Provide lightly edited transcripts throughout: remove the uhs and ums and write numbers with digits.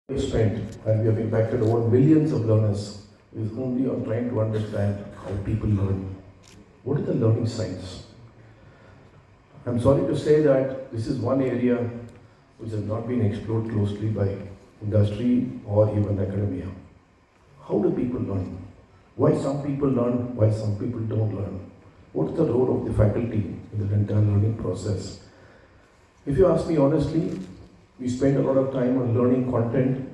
We spent and we have impacted over millions of learners is only on trying to understand how people learn. What is the learning science? I'm sorry to say that this is one area which has not been explored closely by industry or even academia. How do people learn? Why some people learn, why some people don't learn? What's the role of the faculty in the entire learning process? If you ask me honestly, we spend a lot of time on learning content.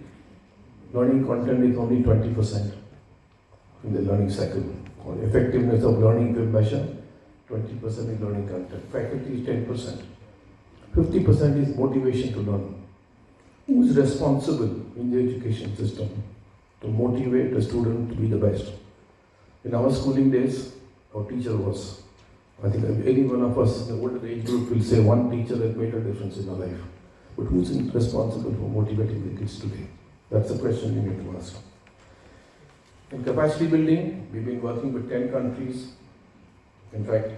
Learning content is only 20% in the learning cycle. Or effectiveness of learning we measure, 20% is learning content. Faculty is 10%. 50% is motivation to learn. Who is responsible in the education system to motivate a student to be the best? In our schooling days, our teacher was. I think any one of us in the older age group will say one teacher that made a difference in our life. But who's responsible for motivating the kids today? That's the question we need to ask. In capacity building, we've been working with 10 countries. In fact,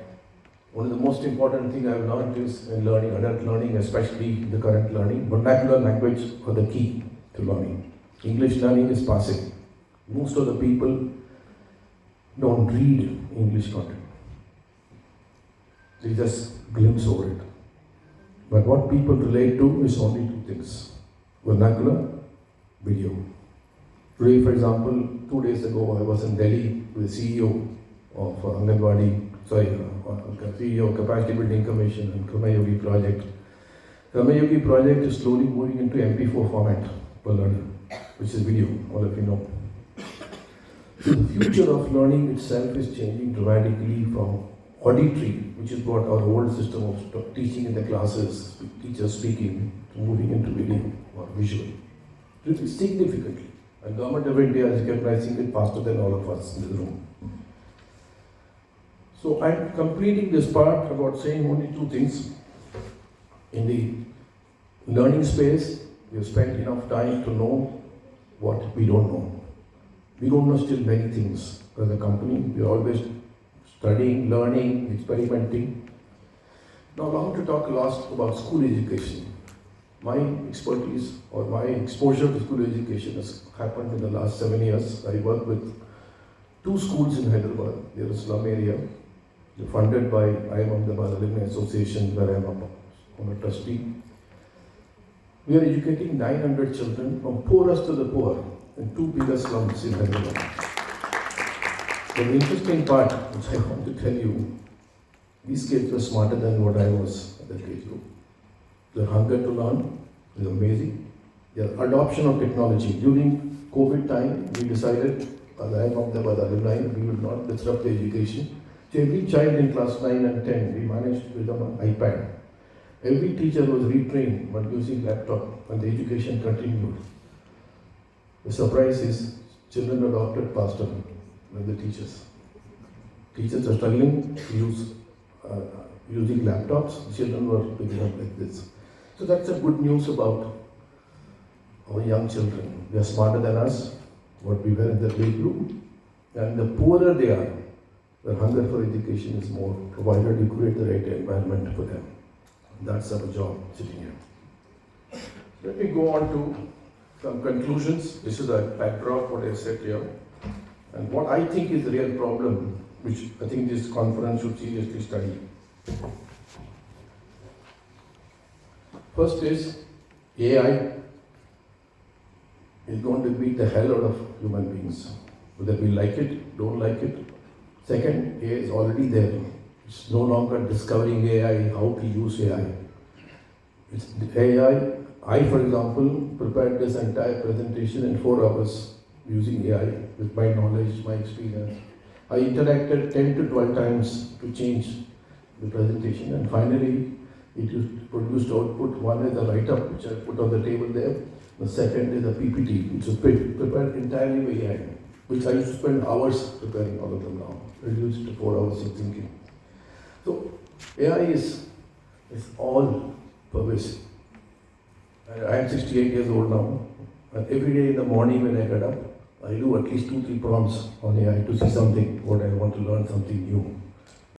one of the most important things I've learned is in learning, adult learning, especially the current learning, vernacular language are the key to learning. English learning is passive. Most of the people don't read English content. They just glimpse over it. But what people relate to is only two things: vernacular, video. Today, for example, 2 days ago, I was in Delhi with the CEO of CEO of Capacity Building Commission and Reimagining Project. Reimagining Project is slowly moving into MP4 format per learner, which is video, all of you know. So the future of learning itself is changing dramatically from auditory, which is what our old system of teaching in the classes, teachers speaking, to moving into video or visual. Really significantly. And Government of India is recognizing it faster than all of us in the room. So I'm completing this part about saying only two things. In the learning space, we have spent enough time to know what we don't know. We don't know still many things as a company. We're always studying, learning, experimenting. Now I want to talk last about school education. My expertise or my exposure to school education has happened in the last 7 years. I work with 2 schools in Hyderabad. They're a slum area. They're funded by Ahmedabad Alumni Association, where I'm a trustee. We are educating 900 children from poorest to the poor in 2 biggest slums in Hyderabad. The interesting part, which I want to tell you, these kids were smarter than what I was at that age group. Their hunger to learn is amazing. Their adoption of technology. During COVID time, we decided, as I am of the alumni, we would not disrupt the education. So every child in class 9 and 10, we managed to give them an iPad. Every teacher was retrained on using laptop, and the education continued. The surprise is, children adopted faster than the teachers. Teachers are struggling to use using laptops. Children were picking up like this. So that's the good news about our young children. They are smarter than us, what we were in the age group. And the poorer they are, the hunger for education is more, provided you create the right environment for them. That's our job sitting here. Let me go on to some conclusions. This is a backdrop what I said here. And what I think is the real problem, which I think this conference should seriously study. First is, AI is going to beat the hell out of human beings. Whether we like it, don't like it. Second, AI is already there. It's no longer discovering AI, how to use AI. It's AI. I, for example, prepared this entire presentation in 4 hours using AI with my knowledge, my experience. I interacted 10 to 12 times to change the presentation, and finally it produced output. One is a write-up which I put on the table there. The second is a PPT which was prepared entirely by AI, which I used to spend hours preparing all of them now, reduced to 4 hours of thinking. So AI is all pervasive. I am 68 years old now, and every day in the morning when I get up, I do at least 2-3 prompts on AI to see something, what I want to learn, something new.